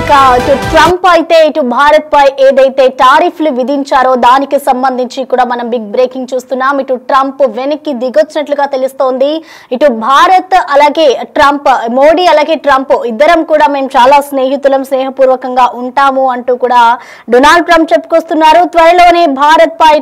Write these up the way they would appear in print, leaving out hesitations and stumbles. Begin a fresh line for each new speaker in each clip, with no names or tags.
ఇక ఇటు ట్రంప్ అయితే ఇటు భారత్ పై ఏదైతే టారిఫ్లు విధించారో దానికి సంబంధించి కూడా మనం బిగ్ బ్రేకింగ్ చూస్తున్నాం. ఇటు ట్రంప్ వెనక్కి దిగొచ్చినట్లుగా తెలుస్తోంది. ఇటు భారత్ అలాగే ట్రంప్, మోడీ అలాగే ట్రంప్ ఇద్దరం కూడా మేము చాలా స్నేహపూర్వకంగా ఉంటాము అంటూ కూడా డొనాల్డ్ ట్రంప్ చెప్పుకొస్తున్నారు. త్వరలోనే భారత్ పై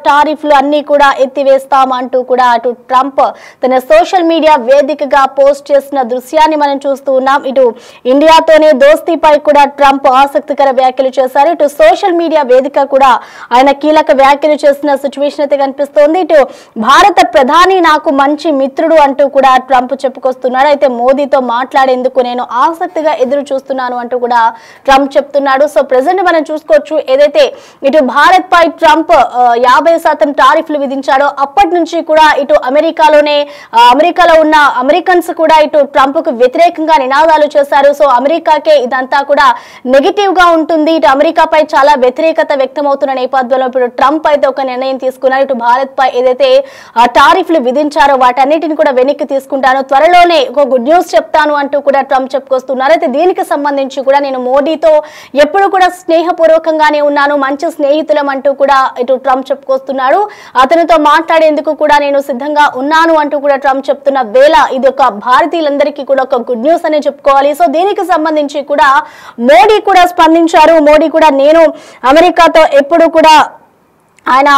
టారిఫ్లు అన్ని కూడా ఎత్తివేస్తాం అంటూ కూడా అటు ట్రంప్ తన సోషల్ మీడియా వేదికగా పోస్ట్ చేసిన దృశ్యాన్ని మనం చూస్తూ ఉన్నాం. ఇటు ఇండియాతోనే దోస్తీపై కూడా ట్రంప్ ఆసక్తికర వ్యాఖ్యలు చేశారు. ఇటు సోషల్ మీడియా వేదిక కూడా ఆయన కీలక వ్యాఖ్యలు చేసిన సిచ్యువేషన్ అయితే కనిపిస్తోంది. ఇటు భారత ప్రధాని నాకు మంచి మిత్రుడు అంటూ కూడా ట్రంప్ చెప్పుకొస్తున్నాడు. అయితే మోదీతో మాట్లాడేందుకు నేను ఆసక్తిగా ఎదురు చూస్తున్నాను అంటూ కూడా ట్రంప్ చెప్తున్నాడు. సో ప్రెసెంట్ మనం చూసుకోవచ్చు, ఏదైతే ఇటు భారత్ పై ట్రంప్ 50% టారిఫ్లు విధించాడో అప్పటి నుంచి కూడా ఇటు అమెరికాలో ఉన్న అమెరికన్స్ కూడా ఇటు ట్రంప్ కు వ్యతిరేకంగా నినాదాలు చేశారు. సో అమెరికాకే ఇదంతా కూడా నెగిటివ్ గా ఉంటుంది, ఇటు అమెరికాపై చాలా వ్యతిరేకత వ్యక్తమవుతున్న నేపథ్యంలో ఇప్పుడు ట్రంప్ అయితే ఒక నిర్ణయం తీసుకున్నారు. ఇటు భారత్ పై ఏదైతే టారిఫ్లు విధించారో వాటన్నిటిని కూడా వెనక్కి తీసుకుంటాను, త్వరలోనే ఒక గుడ్ న్యూస్ చెప్తాను అంటూ కూడా ట్రంప్ చెప్పుకొస్తున్నారు. అయితే దీనికి సంబంధించి కూడా నేను మోడీతో ఎప్పుడు కూడా స్నేహపూర్వకంగానే ఉన్నాను, మంచి స్నేహితులం అంటూ కూడా ఇటు ట్రంప్ చెప్పుకొస్తున్నాడు. అతనితో మాట్లాడేందుకు కూడా నేను సిద్ధంగా ఉన్నాను అంటూ కూడా ట్రంప్ చెప్తున్న వేళ ఇది ఒక భారతీయులందరికీ కూడా ఒక గుడ్ న్యూస్ అనే చెప్పుకోవాలి. సో దీనికి సంబంధించి కూడా మోడీ కూడా స్పందించారు. మోడీ కూడా నేను అమెరికాతో ఎప్పుడు కూడా ఆయన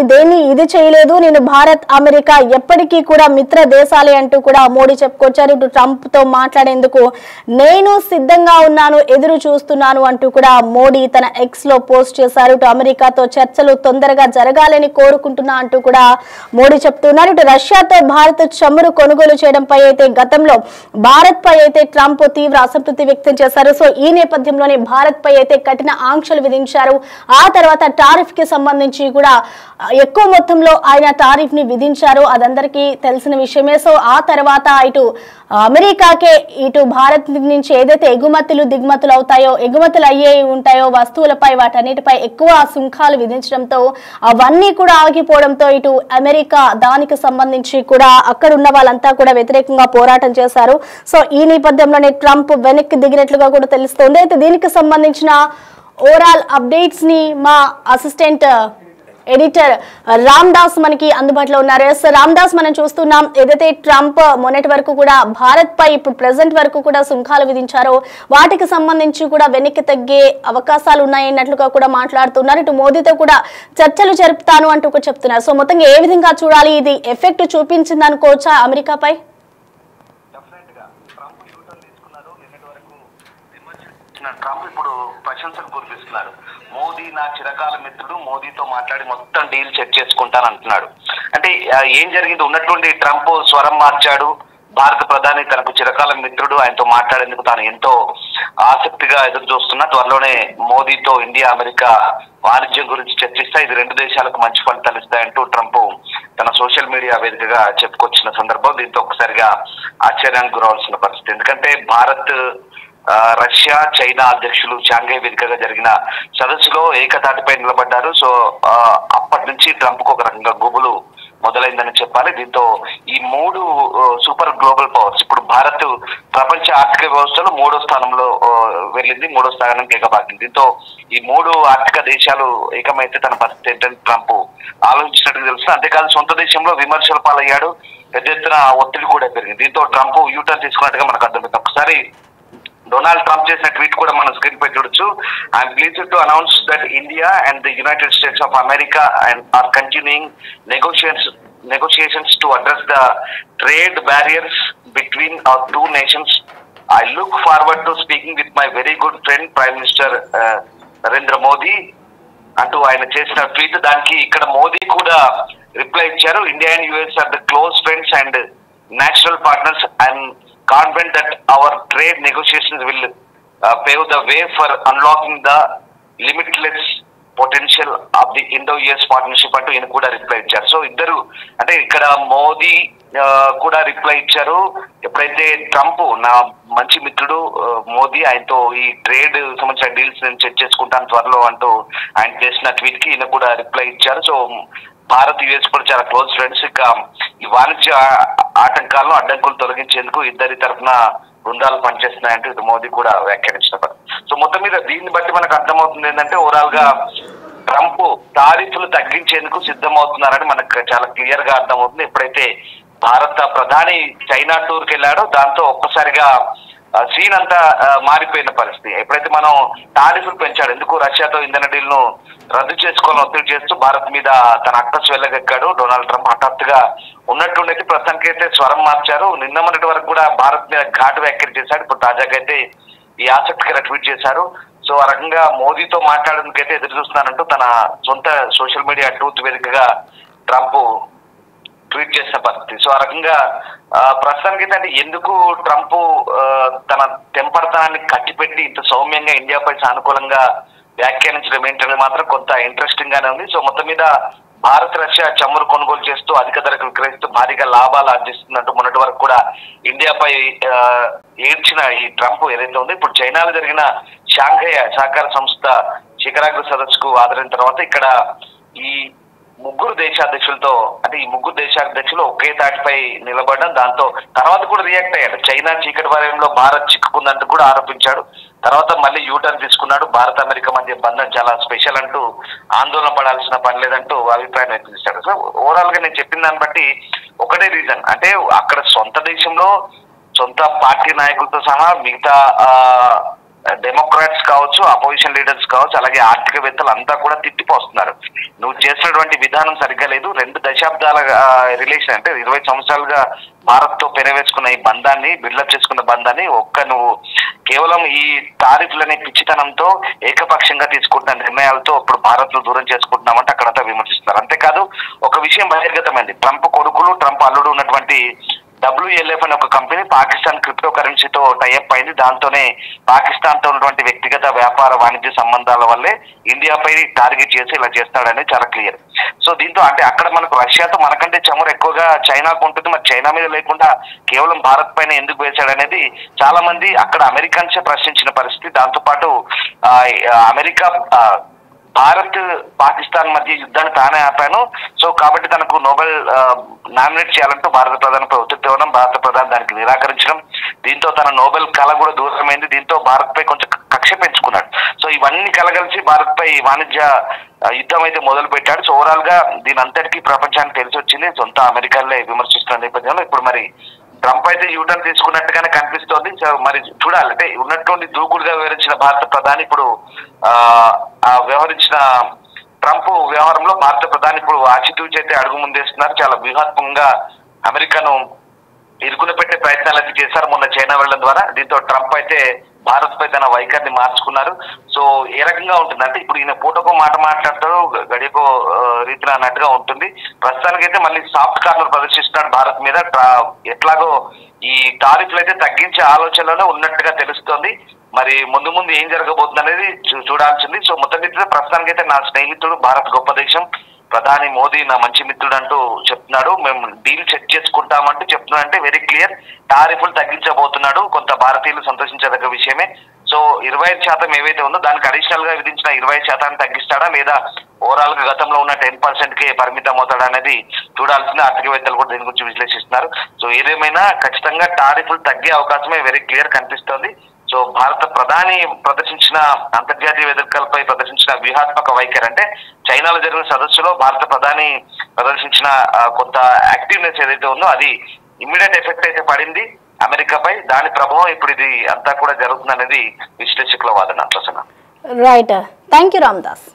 దేన్ని ఇది చేయలేదు, నేను భారత్ అమెరికా ఎప్పటికీ కూడా మిత్ర దేశాలే అంటూ కూడా మోడీ చెప్పుకొచ్చారు. ఇటు ట్రంప్ తో మాట్లాడేందుకు నేను సిద్ధంగా ఉన్నాను, ఎదురు చూస్తున్నాను అంటూ కూడా మోడీ తన ఎక్స్ లో పోస్ట్ చేశారు. ఇటు అమెరికాతో చర్చలు తొందరగా జరగాలని కోరుకుంటున్నా అంటూ కూడా మోడీ చెప్తున్నారు. ఇటు రష్యాతో భారత్ చమురు కొనుగోలు చేయడంపై అయితే గతంలో భారత్ పై అయితే ట్రంప్ తీవ్ర అసంతృప్తి వ్యక్తం చేశారు. సో ఈ నేపథ్యంలోనే భారత్ పై అయితే కఠిన ఆంక్షలు విధించారు. ఆ తర్వాత టారిఫ్ కి సంబంధించి కూడా ఎక్కువ మొత్తంలో ఆయన టారిఫ్ ని విధించారు, అదందరికీ తెలిసిన విషయమే. సో ఆ తర్వాత ఇటు అమెరికాకే ఇటు భారత్ నుంచి ఏదైతే దిగుమతులు ఉంటాయో వస్తువులపై వాటన్నిటిపై ఎక్కువ సుంకాలు విధించడంతో అవన్నీ కూడా ఆగిపోవడంతో ఇటు అమెరికా దానికి సంబంధించి కూడా అక్కడ ఉన్న వాళ్ళంతా కూడా వ్యతిరేకంగా పోరాటం చేశారు. సో ఈ నేపథ్యంలోనే ట్రంప్ వెనక్కి దిగినట్లుగా కూడా తెలుస్తోంది. అయితే దీనికి సంబంధించిన ఓవరాల్ అప్డేట్స్ ని మా అసిస్టెంట్ ఎడిటర్ రామ్ దాస్ మనకి అందుబాటులో ఉన్నారు. రామ్ దాస్, మనం చూస్తున్నాం ఏదైతే ట్రంప్ మొన్నటి వరకు కూడా భారత్ పై ఇప్పుడు ప్రెసెంట్ వరకు కూడా సుంకాలు విధించారో వాటికి సంబంధించి కూడా వెనక్కి తగ్గే అవకాశాలు ఉన్నాయన్నట్లుగా కూడా మాట్లాడుతున్నారు. ఇటు మోదీతో కూడా చర్చలు జరుపుతాను అంటూ కూడా చెప్తున్నారు. సో మొత్తంగా ఏ విధంగా చూడాలి, ఇది ఎఫెక్ట్ చూపించింది అనుకోవచ్చా అమెరికాపై?
ట్రంప్ ఇప్పుడు ప్రశంసలు కురిపిస్తున్నారు. మోదీ నా చిరకాల మిత్రుడు, మోదీతో మాట్లాడి మొత్తం డీల్ సెట్ చేసుకుంటాను అంటున్నాడు. అంటే ఏం జరిగింది, ఉన్నటువంటి ట్రంప్ స్వరం మార్చాడు. భారత ప్రధాని తనకు చిరకాల మిత్రుడు, ఆయనతో మాట్లాడేందుకు తాను ఎంతో ఆసక్తిగా ఎదురు చూస్తున్నా. త్వరలోనే మోదీతో ఇండియా అమెరికా వాణిజ్యం గురించి చర్చిస్తా, ఇది రెండు దేశాలకు మంచి ఫలితాలు ఇస్తాయంటూ ట్రంప్ తన సోషల్ మీడియా వేదికగా చెప్పుకొచ్చిన సందర్భం దీంతో ఒక్కసారిగా ఆశ్చర్యానికి గురవలసిన పరిస్థితి. ఎందుకంటే భారత్, రష్యా, చైనా అధ్యక్షులు షాంఘై వేదికగా జరిగిన సదస్సులో ఏకతాటిపై నిలబడ్డారు. సో అప్పటి నుంచి ట్రంప్ కు ఒక రకంగా గుబులు మొదలైందని చెప్పాలి. దీంతో ఈ మూడు సూపర్ గ్లోబల్ పవర్స్, ఇప్పుడు భారత్ ప్రపంచ ఆర్థిక వ్యవస్థలో 3వ స్థానంలో వెళ్ళింది, 3వ స్థానానికి ఎగబాకింది. దీంతో ఈ మూడు ఆర్థిక దేశాలు ఏకమైతే తన పరిస్థితి ఏంటని ట్రంప్ ఆలోచించినట్టు తెలుస్తుంది. అంతేకాదు సొంత దేశంలో విమర్శల పాలయ్యాడు, పెద్ద ఎత్తున ఒత్తిడి కూడా పెరిగింది. దీంతో ట్రంప్ యూటర్న్ తీసుకున్నట్టుగా మనకు అర్థమైంది. ఒకసారి డొనాల్డ్ ట్రంప్ చేసిన ట్వీట్ కూడా మనం స్క్రీన్ పై చూడొచ్చు. I'm pleased to announce that India and the United States of America are continuing negotiations to address the trade barriers between our two nations. I look forward to speaking with my very good friend Prime Minister Narendra Modi అంటూ ఆయన చేసిన tweet. దానికి ఇక్కడ మోదీ కూడా reply ఇచ్చారు. India and US are the close friends and natural partners. I'm confident that our trade negotiations will pave the way for unlocking the limitless potential of the Indo-US partnership అంటూ ఈయన కూడా reply ఇచ్చారు. So ఇద్దరు అంటే ఇక్కడ మోదీ కూడా reply ఇచ్చారు. ఎప్పుడైతే ట్రంప్ నా మంచి మిత్రుడు మోదీ, ఆయనతో ఈ ట్రేడ్ సంబంధించిన డీల్స్ నేను సెట్ చేసుకుంటాను త్వరలో అంటూ ఆయన చేసిన ట్వీట్ కి ఈయన కూడా రిప్లై ఇచ్చారు. సో భారత్ యుఎస్ కూడా చాలా క్లోజ్ ఫ్రెండ్స్. ఇక ఈ వాణిజ్య ఆటంకాలను అడ్డంకులు తొలగించేందుకు ఇద్దరి తరఫున బృందాలు పనిచేస్తున్నాయంటూ ఇటు మోదీ కూడా వ్యాఖ్యానించిన సో మొత్తం మీద దీన్ని బట్టి మనకు అర్థమవుతుంది ఏంటంటే ఓవరాల్ గా ట్రంప్ టారిఫ్లు తగ్గించేందుకు సిద్ధమవుతున్నారని మనకు చాలా క్లియర్ గా అర్థమవుతుంది. ఎప్పుడైతే భారత ప్రధాని చైనా టూర్కి వెళ్ళాడో దాంతో ఒక్కసారిగా సీన్ అంతా మారిపోయిన పరిస్థితి. ఎప్పుడైతే మనం టారిఫ్లు పెంచాడు, ఎందుకు రష్యాతో ఇంధన డీల్ ను రద్దు చేసుకోవాలని ఒత్తిడి చేస్తూ భారత్ మీద తన అక్కసు వెళ్ళగక్కాడు డొనాల్డ్ ట్రంప్. హఠాత్తుగా ఉన్నట్టుండైతే ప్రస్తుతానికైతే స్వరం మార్చారు. నిన్న మొన్నటి వరకు కూడా భారత్ మీద ఘాటు వ్యాఖ్యలు చేశాడు. ఇప్పుడు తాజాగా అయితే ఈ ఆసక్తికర ట్వీట్ చేశారు. సో ఆ రకంగా మోదీతో మాట్లాడడానికైతే ఎదురు చూస్తున్నారంటూ తన సొంత సోషల్ మీడియా ట్రూత్ వేదికగా ట్రంప్ ట్వీట్ చేసిన పరిస్థితి. సో ఆ రకంగా ప్రస్తుతానికి అంటే ఎందుకు ట్రంప్ తన తెంపడతనాన్ని కట్టిపెట్టి ఇంత సౌమ్యంగా ఇండియాపై సానుకూలంగా వ్యాఖ్యానించడం ఏంటనేది మాత్రం కొంత ఇంట్రెస్టింగ్ గానే ఉంది. సో మొత్తం మీద భారత్ రష్యా చమురు కొనుగోలు చేస్తూ అధిక ధరకు విక్రయిస్తూ భారీగా లాభాలు ఆర్జిస్తున్నట్టు మొన్నటి వరకు కూడా ఇండియాపై ఏడ్చిన ఈ ట్రంప్ ఏదైతే ఉందో ఇప్పుడు చైనాలో జరిగిన షాంఘై సహకార సంస్థ శిఖరాగ్ర సదస్సుకు హాజరైన తర్వాత ఇక్కడ ఈ ముగ్గురు దేశాధ్యక్షులతో అంటే ఈ ముగ్గురు దేశాధ్యక్షులు ఒకే తాటిపై నిలబడడం, దాంతో తర్వాత కూడా రియాక్ట్ అయ్యాడు. చైనా చీకటి వలయంలో భారత్ చిక్కుకుందంటూ కూడా ఆరోపించాడు. తర్వాత మళ్ళీ యూటర్న్ తీసుకున్నాడు. భారత్ అమెరికా మధ్య బంధం చాలా స్పెషల్ అంటూ ఆందోళన పడాల్సిన పని లేదంటూ అభిప్రాయం వ్యక్తం చేశాడు. సో ఓవరాల్ గా నేను చెప్పిన దాన్ని బట్టి ఒకటే రీజన్ అంటే అక్కడ సొంత దేశంలో సొంత పార్టీ నాయకులతో సహా మిగతా డెమోక్రాట్స్ కావచ్చు, అపోజిషన్ లీడర్స్ కావచ్చు, అలాగే ఆర్థికవేత్తలు అంతా కూడా తిట్టిపోస్తున్నారు. నువ్వు చేసినటువంటి విధానం సరిగ్గా లేదు. 2 దశాబ్దాల రిలేషన్ అంటే 20 సంవత్సరాలుగా భారత్ తో పెనవేసుకున్న ఈ బంధాన్ని బిల్డప్ చేసుకున్న బంధాన్ని నువ్వు కేవలం ఈ టారిఫ్లనే పిచ్చితనంతో ఏకపక్షంగా తీసుకుంటున్న నిర్ణయాలతో ఇప్పుడు భారత్ ను దూరం చేసుకుంటున్నామంటే అక్కడంతా విమర్శిస్తున్నారు. అంతేకాదు ఒక విషయం బహిర్గతమైంది. ట్రంప్ కొడుకులు ట్రంప్ అల్లుడు ఉన్నటువంటి WLF అనే ఒక కంపెనీ పాకిస్తాన్ క్రిప్టో కరెన్సీతో టైఅప్ అయింది. దాంతోనే పాకిస్తాన్ తో ఉన్నటువంటి వ్యక్తిగత వ్యాపార వాణిజ్య సంబంధాల వల్లే ఇండియాపై టార్గెట్ చేసి ఇలా చేస్తాడని చాలా క్లియర్. సో దీంతో అంటే అక్కడ మనకు రష్యాతో మనకంటే చమురు ఎక్కువగా చైనాకు ఉంటుంది, మరి చైనా మీద లేకుండా కేవలం భారత్ పైన ఎందుకు వేశాడనేది చాలా మంది అక్కడ అమెరికన్సే ప్రశ్నించిన పరిస్థితి. దాంతో పాటు అమెరికా భారత్ పాకిస్తాన్ మధ్య యుద్ధాన్ని తానే ఆపాను, సో కాబట్టి తనకు నోబెల్ నామినేట్ చేయాలంటూ భారత ప్రధానిపై ఒత్తిడి తేవడం, భారత ప్రధాని దానికి నిరాకరించడం, దీంతో తన నోబెల్ కళ కూడా దూరమైంది. దీంతో భారత్ పై కొంచెం కక్ష పెంచుకున్నాడు. సో ఇవన్నీ కలగలిసి భారత్ పై వాణిజ్య యుద్ధం అయితే మొదలు పెట్టాడు. సో ఓవరాల్ గా దీని అంతటికీ ప్రపంచానికి తెలిసి వచ్చింది. సొంత అమెరికాలే విమర్శిస్తున్న నేపథ్యంలో ఇప్పుడు మరి ట్రంప్ అయితే యూటర్న్ తీసుకున్నట్టుగానే కనిపిస్తోంది. మరి చూడాలి అంటే ఉన్నటువంటి దూకుడుగా వివరించిన భారత ప్రధాని ఇప్పుడు వ్యవహరించిన ట్రంప్ వ్యవహారంలో భారత ప్రధాని ఇప్పుడు ఆచితూచి అయితే అడుగు ముందేస్తున్నారు. చాలా వ్యూహాత్మకంగా అమెరికాను ఇరుకున పెట్టే ప్రయత్నాలు అయితే చేశారు మొన్న చైనా వెళ్లడం ద్వారా. దీంతో ట్రంప్ అయితే భారత్ పై తన వైఖరిని మార్చుకున్నారు. సో ఏ రకంగా ఉంటుంది అంటే ఇప్పుడు ఈయన పూటకో మాట మాట్లాడతారు, గడియకో రీతిలో అన్నట్టుగా ఉంటుంది. ప్రస్తుతానికైతే మళ్ళీ సాఫ్ట్ కార్నర్ ప్రదర్శిస్తున్నాడు భారత్ మీద. ఎట్లాగో ఈ టారిఫ్లు అయితే తగ్గించే ఆలోచనలోనే ఉన్నట్టుగా తెలుస్తోంది. మరి ముందు ముందు ఏం జరగబోతుంది అనేది చూడాల్సింది. సో మొత్తం మీద ప్రస్తుతానికైతే నా స్నేహితుడు, భారత్ గొప్ప దేశం, ప్రధాని మోదీ నా మంచి మిత్రుడు అంటూ చెప్తున్నాడు. మేము డీల్ చెక్ చేసుకుంటామంటూ చెప్తున్నాడు. అంటే వెరీ క్లియర్ టారిఫ్లు తగ్గించబోతున్నాడు. కొంత భారతీయులు సంతోషించదగ్గ విషయమే. సో 25% ఏవైతే ఉందో దానికి అడిషనల్ గా విధించిన 20% తగ్గిస్తాడా లేదా ఓవరాల్ గా గతంలో ఉన్న 10% కే పరిమితం అవుతాడా అనేది చూడాల్సిన ఆర్థికవేత్తలు కూడా దీని గురించి విశ్లేషిస్తున్నారు. సో ఏదేమైనా ఖచ్చితంగా టారిఫ్లు తగ్గే అవకాశమే వెరీ క్లియర్ కనిపిస్తోంది. సో భారత ప్రధాని ప్రదర్శించిన అంతర్జాతీయ వేదికలపై ప్రదర్శించిన వ్యూహాత్మక వైఖరి అంటే చైనాలో జరిగిన సదస్సులో భారత ప్రధాని ప్రదర్శించిన కొంత యాక్టివ్నెస్ ఏదైతే ఉందో అది ఇమ్మీడియట్ ఎఫెక్ట్ అయితే పడింది అమెరికాపై. దాని ప్రభావం ఇప్పుడు ఇది అంతా కూడా జరుగుతుంది అనేది విశ్లేషకుల వాదన. Prasanna
right, thank you Ramdas.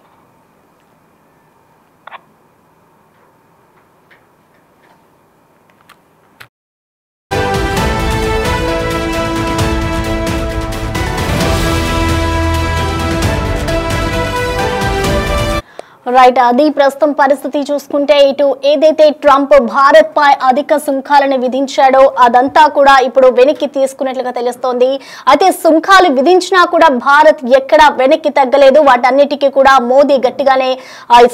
Right, అది ప్రస్తుతం పరిస్థితి చూసుకుంటే ఇటు ఏదైతే ట్రంప్ భారత్ పై అధిక సుంకాలను విధించాడో అదంతా కూడా ఇప్పుడు వెనక్కి తీసుకున్నట్లుగా తెలుస్తోంది. అయితే సుంకాలు విధించినా కూడా భారత్ ఎక్కడ వెనక్కి తగ్గలేదు. వాటన్నిటికీ కూడా మోదీ గట్టిగానే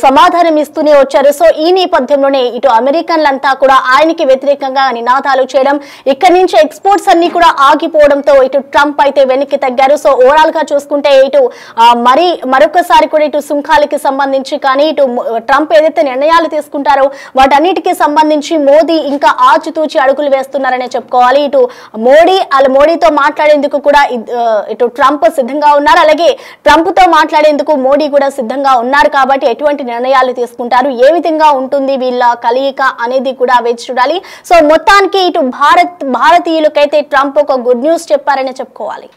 సమాధానం ఇస్తూనే వచ్చారు. సో ఈ నేపథ్యంలోనే ఇటు అమెరికన్లంతా కూడా ఆయనకి వ్యతిరేకంగా నినాదాలు చేయడం, ఇక్కడి నుంచి ఎక్స్పోర్ట్స్ అన్ని కూడా ఆగిపోవడంతో ఇటు ట్రంప్ అయితే వెనక్కి తగ్గారు. సో ఓవరాల్ గా చూసుకుంటే ఇటు మరొకసారి కూడా ఇటు సుంకాలకి సంబంధించి కానీ ఇటు ట్రంప్ ఏదైతే నిర్ణయాలు తీసుకుంటారో వాటన్నిటికీ సంబంధించి మోదీ ఇంకా ఆచితూచి అడుగులు వేస్తున్నారనే చెప్పుకోవాలి. ఇటు మోడీతో మాట్లాడేందుకు కూడా ఇటు ట్రంప్ సిద్ధంగా ఉన్నారు, అలాగే ట్రంప్ తో మాట్లాడేందుకు మోడీ కూడా సిద్ధంగా ఉన్నారు. కాబట్టి ఎటువంటి నిర్ణయాలు తీసుకుంటారు, ఏ విధంగా ఉంటుంది వీళ్ళ కలయిక అనేది కూడా వేచి చూడాలి. సో మొత్తానికి ఇటు భారతీయులకైతే ట్రంప్ ఒక గుడ్ న్యూస్ చెప్పారని చెప్పుకోవాలి.